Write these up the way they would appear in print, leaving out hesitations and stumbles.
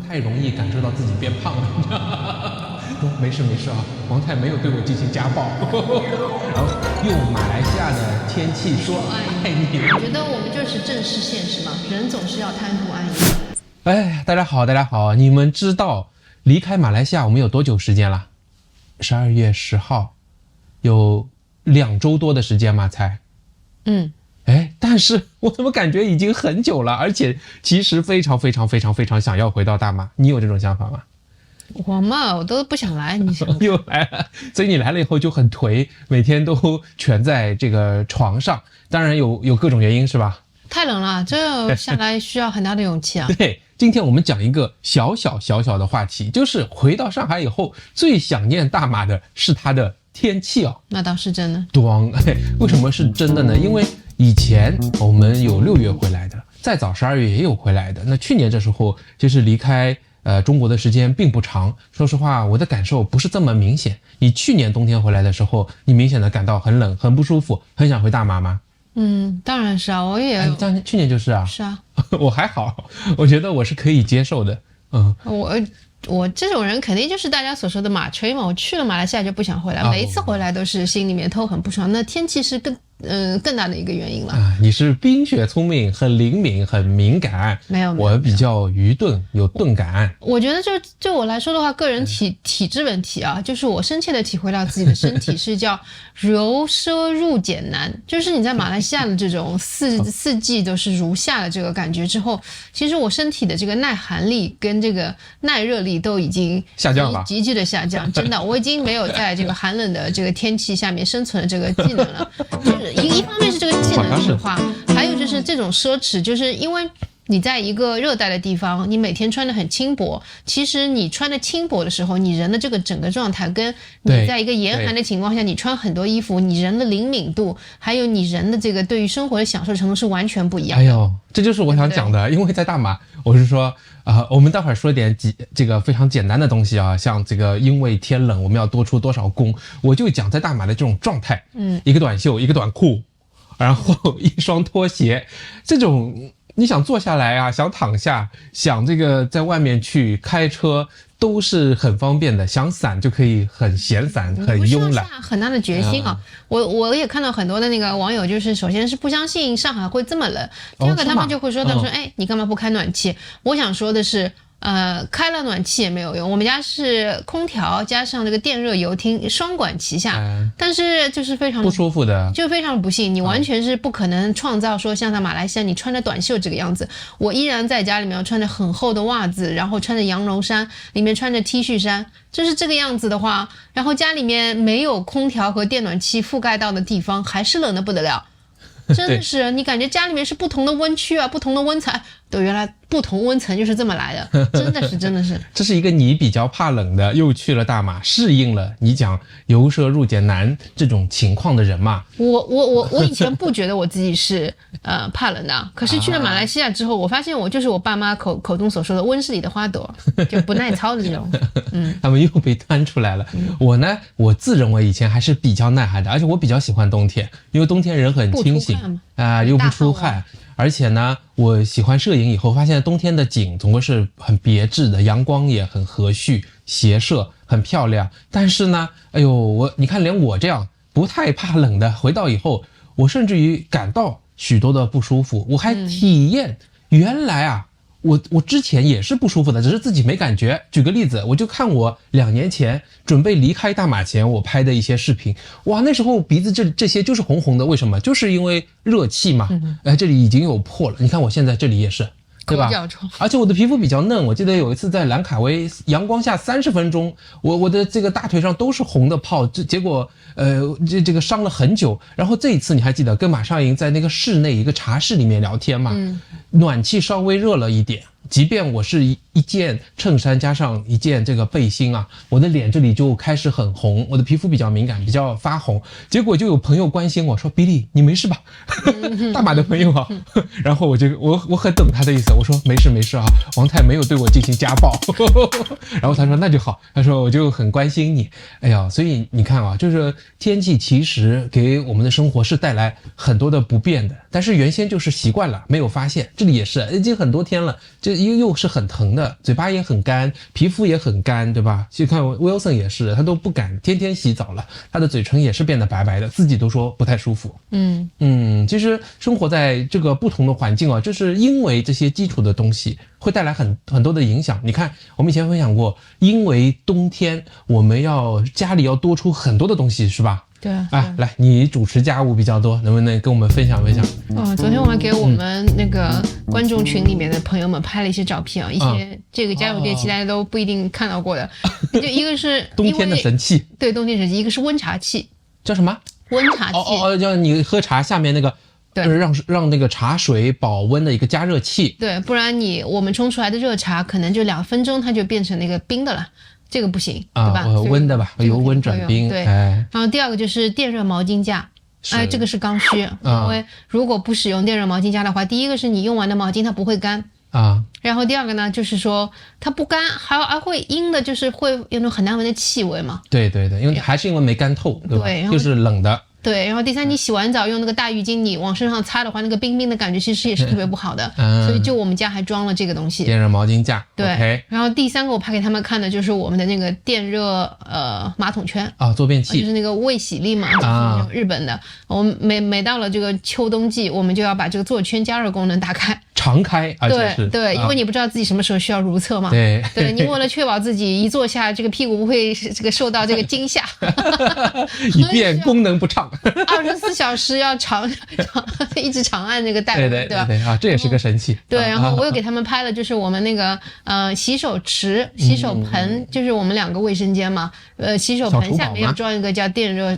太容易感受到自己变胖了。没事啊，王太没有对我进行家暴。然后用马来西亚的天气说爱你。我觉得我们就是正视现实嘛，人总是要贪图安逸。哎，大家好，你们知道离开马来西亚我们有多久时间了？12月10号，有2周多的时间吗？才。哎，但是我怎么感觉已经很久了，而且其实非常想要回到大马。你有这种想法吗？我嘛，我都不想来，你想又来了，所以你来了以后就很颓，每天都蜷在这个床上。当然有各种原因是吧？太冷了，这下来需要很大的勇气啊。对，今天我们讲一个小的话题，就是回到上海以后最想念大马的是它的天气哦。那倒是真的。为什么是真的呢？因为以前我们有6月回来的，再早12月也有回来的。那去年这时候就是离开中国的时间并不长，说实话我的感受不是这么明显。你去年冬天回来的时候，你明显的感到很冷很不舒服，很想回大马吗？当然是啊，我也去年就是啊。是啊。我还好，我觉得我是可以接受的。我这种人肯定就是大家所说的马吹嘛，我去了马来西亚就不想回来，每一次回来都是心里面都很不爽。那天气是更大的一个原因了。你是冰雪聪明，很灵敏，很敏感。没有，我比较愚钝，有钝感。我觉得就我来说的话，个人体质问题啊，就是我深切的体会到自己的身体是叫由奢入俭难，就是你在马来西亚的这种四季都是如夏的这个感觉之后，其实我身体的这个耐寒力跟这个耐热力都已经下降了，急剧的下降。真的，我已经没有在这个寒冷的这个天气下面生存的这个技能了。就是一方面是这个技能退化，还有就是这种奢侈，就是因为你在一个热带的地方，你每天穿的很轻薄，其实你穿的轻薄的时候，你人的这个整个状态跟你在一个严寒的情况下，你穿很多衣服，你人的灵敏度，还有你人的这个对于生活的享受程度是完全不一样的。哎呦，这就是我想讲的。因为在大马，我是说我们待会儿说点这个非常简单的东西啊，像这个因为天冷我们要多出多少工，我就讲在大马的这种状态。一个短袖，一个短裤，然后一双拖鞋，这种你想坐下来啊，想躺下，想这个在外面去开车都是很方便的，想散就可以很闲散，很慵懒。下很大的决心啊！我也看到很多的那个网友，就是首先是不相信上海会这么冷，第二个他们就会说到说，哎，你干嘛不开暖气？我想说的是。开了暖气也没有用，我们家是空调加上这个电热油汀双管齐下，但是就是非常不舒服的，就非常不幸，你完全是不可能创造说像在马来西亚你穿着短袖这个样子。我依然在家里面穿着很厚的袜子，然后穿着羊绒衫，里面穿着 T 恤衫，就是这个样子的话，然后家里面没有空调和电暖气覆盖到的地方，还是冷得不得了。真的是，你感觉家里面是不同的温区啊，不同的温层，对，原来不同温层就是这么来的，真的是。这是一个你比较怕冷的，又去了大马，适应了你讲由奢入俭难这种情况的人嘛。我以前不觉得我自己是怕冷的，可是去了马来西亚之后，我发现我就是我爸妈口中所说的温室里的花朵，就不耐操的这种。他们又被端出来了。我呢，我自认为以前还是比较耐寒的，而且我比较喜欢冬天，因为冬天人很清醒又不出汗。而且呢，我喜欢摄影以后，发现冬天的景总归是很别致的，阳光也很和煦，斜射很漂亮。但是呢，哎呦，你看连我这样不太怕冷的，回到以后，我甚至于感到许多的不舒服。我还体验原来啊，我之前也是不舒服的，只是自己没感觉。举个例子，我就看我2年前准备离开大马前我拍的一些视频，哇，那时候鼻子这些就是红红的，为什么？就是因为热气嘛。这里已经有破了，你看我现在这里也是，对吧？而且我的皮肤比较嫩，我记得有一次在兰卡威阳光下30分钟，我的这个大腿上都是红的泡，结果这个伤了很久。然后这一次你还记得跟马尚营在那个室内一个茶室里面聊天嘛？暖气稍微热了一点，即便我是一件衬衫加上一件这个背心啊，我的脸这里就开始很红，我的皮肤比较敏感，比较发红。结果就有朋友关心我说：“比利，你没事吧？”大马的朋友啊，然后我很懂他的意思，我说没事啊，王太没有对我进行家暴。然后他说那就好，他说我就很关心你。哎呀，所以你看啊，就是天气其实给我们的生活是带来很多的不便的。但是原先就是习惯了，没有发现。这里也是已经很多天了，这又是很疼的，嘴巴也很干，皮肤也很干，对吧？去看 Wilson 也是，他都不敢天天洗澡了，他的嘴唇也是变得白白的，自己都说不太舒服。其实生活在这个不同的环境啊，就是因为这些基础的东西会带来很多的影响。你看，我们以前分享过，因为冬天我们家里要多出很多的东西，是吧？对啊，来，你主持家务比较多，能不能跟我们分享分享？昨天我还给我们那个观众群里面的朋友们拍了一些照片啊，一些这个家用电器大家都不一定看到过的，就一个是冬天的神器，对，冬天神器，一个是温茶器，叫什么？温茶器，叫你喝茶下面那个。对，让那个茶水保温的一个加热器。对，不然我们冲出来的热茶可能就2分钟它就变成那个冰的了，这个不行，对吧？温的吧，由温转冰。对，然后第二个就是电热毛巾架。这个是刚需，因为如果不使用电热毛巾架的话，第一个是你用完的毛巾它不会干然后第二个呢，就是说它不干，还会阴的，就是会有那种很难闻的气味嘛。对，因为还是因为没干透，对吧？对，就是冷的。对，然后第三，你洗完澡用那个大浴巾你往身上擦的话，那个冰冰的感觉其实也是特别不好的，所以就我们家还装了这个东西，电热毛巾架。对，然后第三个我拍给他们看的就是我们的那个电热马桶圈坐便器，就是那个卫洗力嘛，就是那种日本的。我们每到了这个秋冬季，我们就要把这个坐圈加热功能打开。常开，而且是对，因为你不知道自己什么时候需要如厕嘛。对，你为了确保自己一坐下，这个屁股不会这个受到这个惊吓，以便功能不畅，24小时要一直长按那个带，对吧？这也是个神器。对，然后我又给他们拍了，就是我们那个洗手池、洗手盆，就是我们2个卫生间嘛，洗手盆下面要装一个叫电热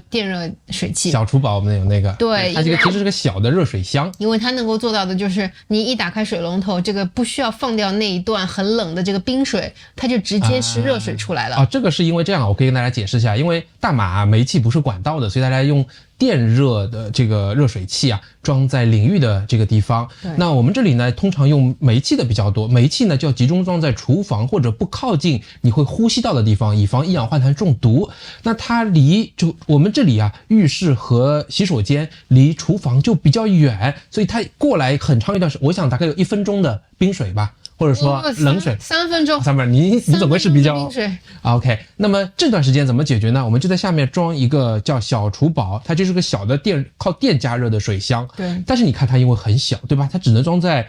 水器。小厨宝我们有那个，对，它这个其实是个小的热水箱，因为它能够做到的就是你一打开水龙头，这个不需要放掉那一段很冷的这个冰水，它就直接是热水出来了。这个是因为这样，我可以跟大家解释一下，因为大马煤气不是管道的，所以大家用电热的这个热水器装在淋浴的这个地方。那我们这里呢，通常用煤气的比较多，煤气呢就要集中装在厨房或者不靠近你会呼吸到的地方，以防一氧化碳中毒。那它我们这里浴室和洗手间离厨房就比较远，所以它过来很长一段时间，我想大概有1分钟的冰水吧。或者说冷水3分钟，你总归是比较冰水。OK， 那么这段时间怎么解决呢？我们就在下面装一个叫小厨宝，它就是个小的靠电加热的水箱。对。但是你看它因为很小，对吧？它只能装在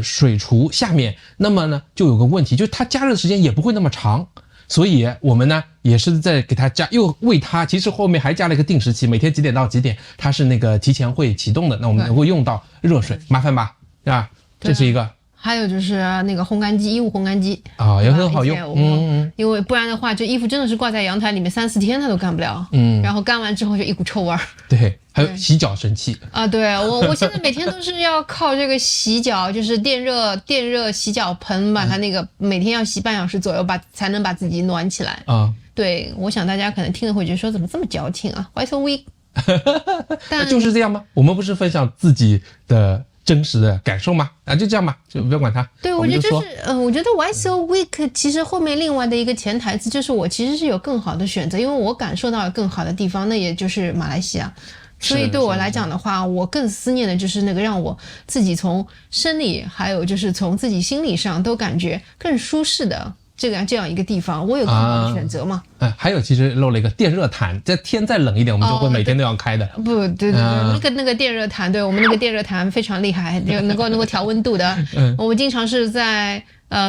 水橱下面，那么呢就有个问题，就是它加热的时间也不会那么长。所以我们呢也是在给它又为它，其实后面还加了一个定时器，每天几点到几点它是那个提前会启动的，那我们能够用到热水，麻烦吧，对吧？这是一个。还有就是那个烘干机，衣物烘干机也很好用，因为不然的话，这衣服真的是挂在阳台里面3-4天它都干不了，然后干完之后就一股臭味儿。对，还有洗脚神器对，我现在每天都是要靠这个洗脚，就是电热洗脚盆，把它那个每天要洗半小时左右才能把自己暖起来对，我想大家可能听了会觉得说怎么这么矫情啊 ，Why so weak？ 但就是这样吗？我们不是分享自己的真实的感受吗？就这样吧，就不要管它。对，我觉得我觉得 Why so weak？ 其实后面另外的一个潜台词就是我其实是有更好的选择，因为我感受到了更好的地方，那也就是马来西亚。所以对我来讲的话，我更思念的就是那个让我自己从生理还有就是从自己心理上都感觉更舒适的这样一个地方，我有更好的选择嘛。还有其实漏了一个电热毯，这天再冷一点我们就会每天都要开的。对，那个电热毯，对，我们那个电热毯非常厉害，能够调温度的。我们经常是在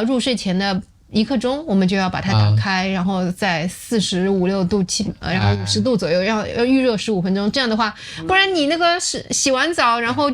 入睡前的1刻钟我们就要把它打开，然后在45-6度然后50度左右，要预热15分钟，这样的话，不然你那个洗完澡然后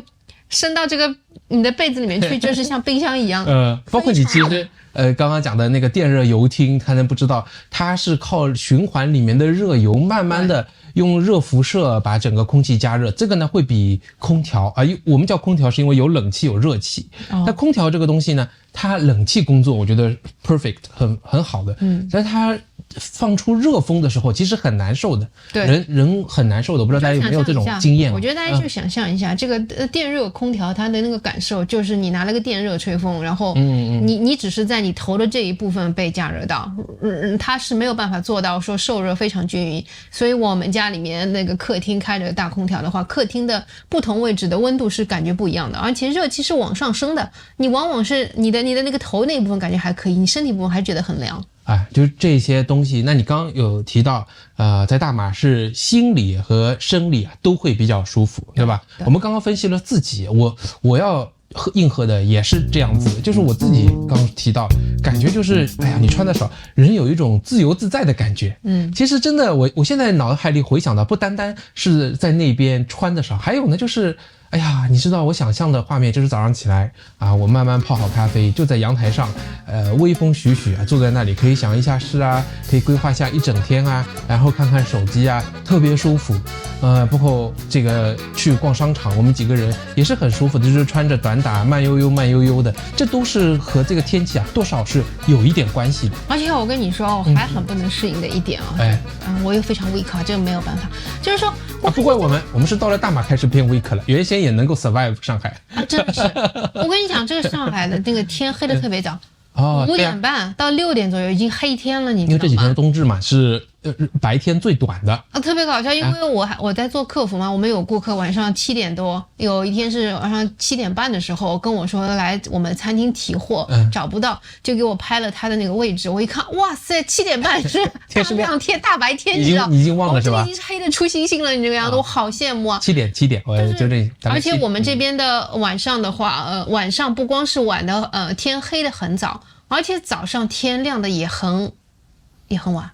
伸到这个你的被子里面去，就是像冰箱一样。包括你其实刚刚讲的那个电热油汀，可能不知道，它是靠循环里面的热油，慢慢的用热辐射把整个空气加热。这个呢会比空调我们叫空调是因为有冷气有热气。那空调这个东西呢，它冷气工作我觉得 perfect 很好的，但是它放出热风的时候，其实很难受的，对，人很难受的。不知道大家有没有这种经验？我觉得大家就想象一下，这个电热空调它的那个感受，就是你拿了个电热吹风，然后你只是在你头的这一部分被加热到，它是没有办法做到说受热非常均匀。所以我们家里面那个客厅开着大空调的话，客厅的不同位置的温度是感觉不一样的，而且热气是往上升的，你往往是你的那个头那一部分感觉还可以，你身体部分还觉得很凉。就是这些东西。那你刚刚有提到，在大马是心理和生理都会比较舒服，对吧？我们刚刚分析了自己，我要应和的也是这样子，就是我自己刚提到，感觉就是，哎呀，你穿的少，人有一种自由自在的感觉。其实真的，我现在脑海里回想到，不单单是在那边穿的少，还有呢，就是。哎呀，你知道我想象的画面就是早上起来啊，我慢慢泡好咖啡，就在阳台上，微风徐徐啊，坐在那里可以想一下诗啊，可以规划下一整天啊，然后看看手机啊，特别舒服。包括这个去逛商场，我们几个人也是很舒服的，就是穿着短打，慢悠悠的，这都是和这个天气多少是有一点关系的。而且我跟你说，我还很不能适应的一点我又非常 weak 这个没有办法，就是说不怪我们是到了大马开始变 weak 了，原先也能够 survive 上海真的是。我跟你讲，这个上海的那个天黑得特别早，5点半到6点左右已经黑天了，你知道吗？因为这几天冬至嘛，是白天最短的特别搞笑。因为我在做客服嘛，我们有顾客晚上7点多，有一天是晚上7点半的时候跟我说来我们餐厅提货，找不到，就给我拍了他的那个位置。我一看，哇塞，7点半是大亮天大白天，你知道？已经忘了是吧？已经是黑得出星星了，你这个样子，我好羡慕啊。7点，我就这。而且我们这边的晚上的话，晚上不光是晚的，天黑得很早，而且早上天亮的也很晚。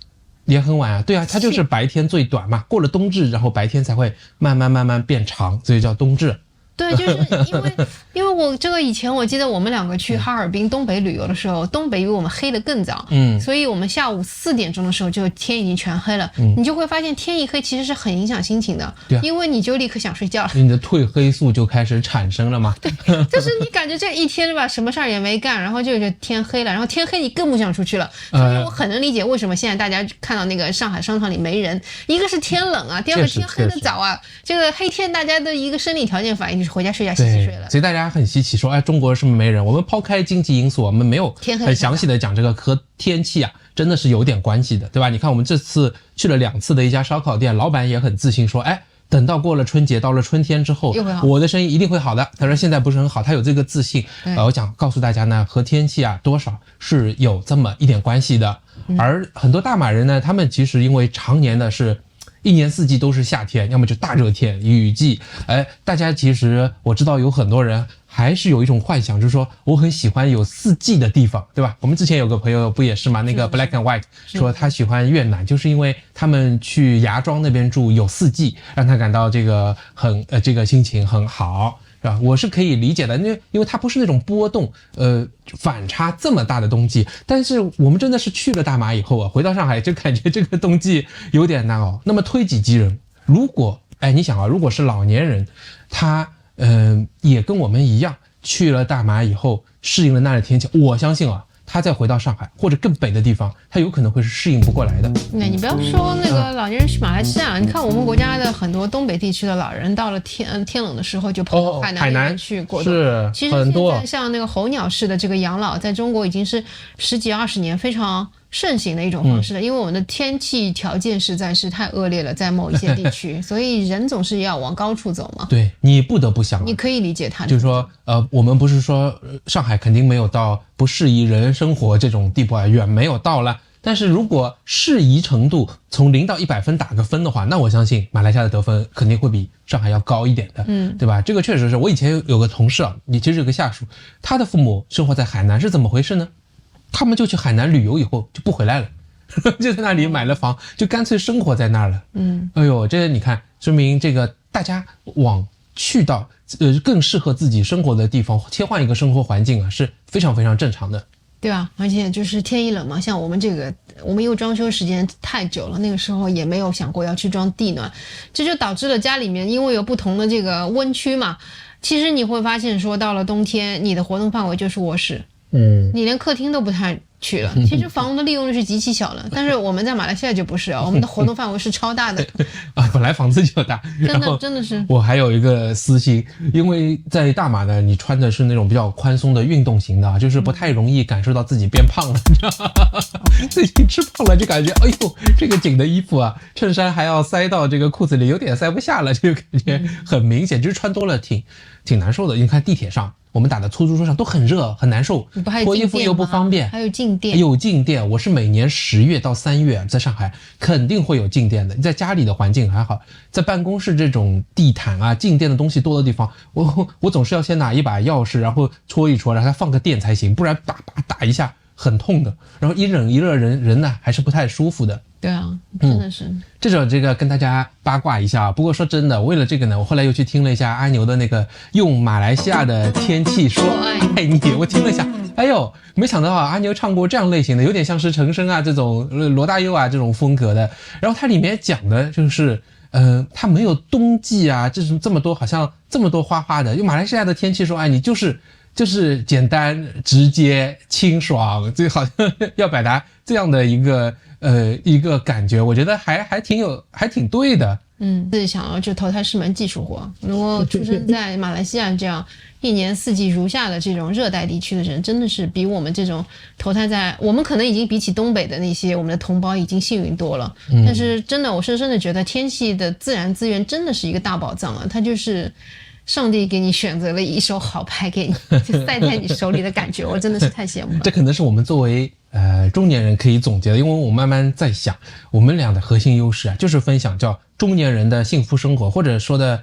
也很晚啊，对啊，它就是白天最短嘛，过了冬至，然后白天才会慢慢变长，所以叫冬至。对，就是因为我这个以前我记得我们两个去哈尔滨东北旅游的时候，东北比我们黑得更早，所以我们下午4点钟的时候就天已经全黑了，你就会发现天一黑其实是很影响心情的，因为你就立刻想睡觉了，你的褪黑素就开始产生了嘛。对，就是你感觉这一天对吧，什么事儿也没干，然后就天黑了，然后天黑你更不想出去了，所以我很能理解为什么现在大家看到那个上海商场里没人，一个是天冷啊，第二个天黑得早啊，这个黑天大家的一个生理条件反应。回家睡觉，洗洗睡了。所以大家很稀奇说，中国是不是没人？我们抛开经济因素，我们没有很详细的讲这个和天气真的是有点关系的，对吧？你看我们这次去了2次的一家烧烤店，老板也很自信说，等到过了春节，到了春天之后，我的生意一定会好的。他说现在不是很好，他有这个自信。我告诉大家呢，和天气多少是有这么一点关系的。而很多大马人呢，他们其实因为常年的是一年四季都是夏天，要么就大热天、雨季。大家其实我知道有很多人还是有一种幻想，就是说我很喜欢有4季的地方，对吧？我们之前有个朋友不也是吗？那个 Black and White 说他喜欢越南，就是因为他们去芽庄那边住有4季，让他感到这个这个心情很好。是吧？我是可以理解的，因为它不是那种波动，反差这么大的冬季。但是我们真的是去了大马以后回到上海就感觉这个冬季有点难熬。那么推己及人，如果你想如果是老年人，他也跟我们一样去了大马以后适应了那儿的天气，我相信他再回到上海或者更北的地方，他有可能会是适应不过来的。那你不要说那个老年人去马来西亚，你看我们国家的很多东北地区的老人，到了天冷的时候就跑到海南去过冬。是，其实现在像那个候鸟式的这个养老，在中国已经是10几20年非常盛行的一种方式了，因为我们的天气条件实在是太恶劣了，在某一些地区，所以人总是要往高处走嘛。对，你不得不想，你可以理解他，就是说，我们不是说上海肯定没有到不适宜人生活这种地步远没有到了。但是如果适宜程度从0到100分打个分的话，那我相信马来西亚的得分肯定会比上海要高一点的，对吧？这个确实是我以前有个同事你其实有个下属，他的父母生活在海南，是怎么回事呢？他们就去海南旅游以后就不回来了，就在那里买了房，就干脆生活在那儿了。这你看，说明这个大家往去到更适合自己生活的地方，切换一个生活环境是非常非常正常的。对啊，而且就是天一冷嘛，像我们这个，我们因为装修时间太久了，那个时候也没有想过要去装地暖，这就导致了家里面因为有不同的这个温区嘛，其实你会发现说到了冬天，你的活动范围就是卧室。你连客厅都不太去了。其实房屋的利用率是极其小的，但是我们在马来西亚就不是啊，我们的活动范围是超大的啊，本来房子就大，真的是。我还有一个私心，因为在大马呢，你穿的是那种比较宽松的运动型的，就是不太容易感受到自己变胖了，你知道吗？最近吃胖了就感觉，哎呦，这个紧的衣服啊，衬衫还要塞到这个裤子里，有点塞不下了，就感觉很明显，就是穿多了挺难受的。你看地铁上，我们打的出租车上都很热，很难受，脱衣服又不方便。还有静电，有静电。我是每年10月到3月在上海肯定会有静电的。你在家里的环境还好，在办公室这种地毯啊静电的东西多的地方，我总是要先拿一把钥匙，然后戳一戳，然后它放个电才行，不然打一下很痛的。然后一冷一热人呢还是不太舒服的。对啊，真的是。这个跟大家八卦一下。不过说真的，为了这个呢，我后来又去听了一下阿牛的那个用马来西亚的天气说爱你，我听了一下，哎呦，没想到啊，阿牛唱过这样类型的，有点像是陈升啊这种罗大佑啊这种风格的。然后它里面讲的就是它没有冬季啊这么多，好像这么多花花的。用马来西亚的天气说爱你就是简单直接清爽，就好像要表达这样的一个感觉，我觉得还挺对的。自己想要就投胎是门技术活。如果出生在马来西亚这样一年四季如夏的这种热带地区的人，真的是比我们这种投胎在我们可能已经比起东北的那些我们的同胞已经幸运多了。但是真的，我深深的觉得天气的自然资源真的是一个大宝藏啊，它就是上帝给你选择了一手好牌给你，就塞在你手里的感觉，我真的是太羡慕了。这可能是我们作为中年人可以总结的，因为我慢慢在想，我们俩的核心优势啊，就是分享叫中年人的幸福生活，或者说的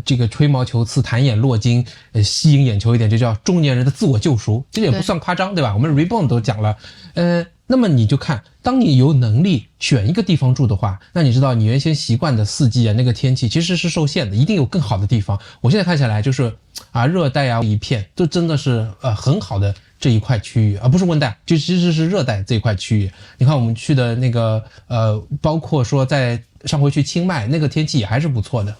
这个吹毛求疵、弹眼落睛，吸引眼球一点，就叫中年人的自我救赎，这也不算夸张，对吧？我们 Reborn 都讲了，那么你就看，当你有能力选一个地方住的话，那你知道你原先习惯的四季啊，那个天气其实是受限的，一定有更好的地方。我现在看下来就是热带啊一片，都真的是很好的这一块区域，不是温带，就其实是热带这一块区域。你看我们去的那个包括说在上回去清迈，那个天气也还是不错的。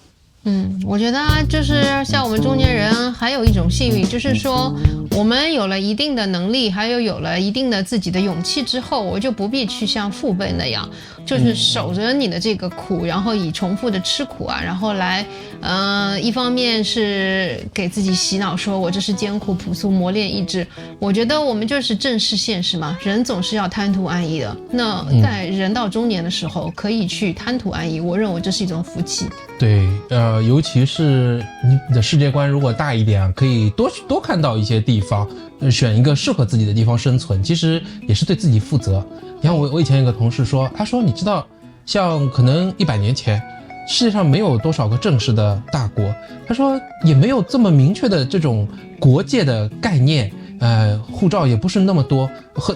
我觉得就是像我们中年人还有一种幸运，就是说我们有了一定的能力，还有了一定的自己的勇气之后，我就不必去像父辈那样就是守着你的这个苦，然后以重复的吃苦啊，然后来一方面是给自己洗脑说我这是艰苦朴素磨练意志。我觉得我们就是正视现实嘛，人总是要贪图安逸的，那在人到中年的时候可以去贪图安逸，我认为这是一种福气。对，尤其是你的世界观如果大一点，可以多看到一些地方，选一个适合自己的地方生存，其实也是对自己负责。你看我以前有个同事说，他说你知道，像可能100年前，世界上没有多少个正式的大国，他说也没有这么明确的这种国界的概念，护照也不是那么多。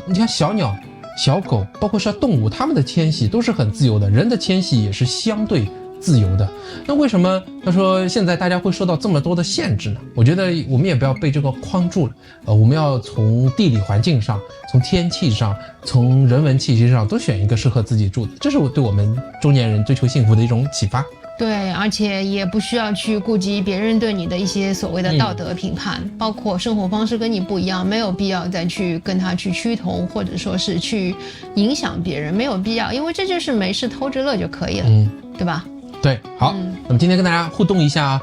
你看小鸟、小狗，包括是动物，它们的迁徙都是很自由的，人的迁徙也是相对自由的。那为什么他说现在大家会受到这么多的限制呢？我觉得我们也不要被这个框住了，我们要从地理环境上，从天气上，从人文气息上都选一个适合自己住的，这是对我们中年人追求幸福的一种启发。对，而且也不需要去顾及别人对你的一些所谓的道德评判，包括生活方式跟你不一样，没有必要再去跟他去趋同，或者说是去影响别人，没有必要，因为这就是没事偷着乐就可以了，对吧？对，好，那么今天跟大家互动一下，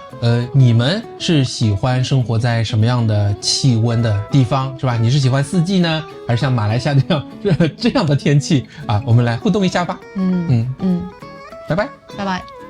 你们是喜欢生活在什么样的气温的地方，是吧？你是喜欢四季呢，还是像马来西亚这样的天气啊？我们来互动一下吧。拜拜，拜拜。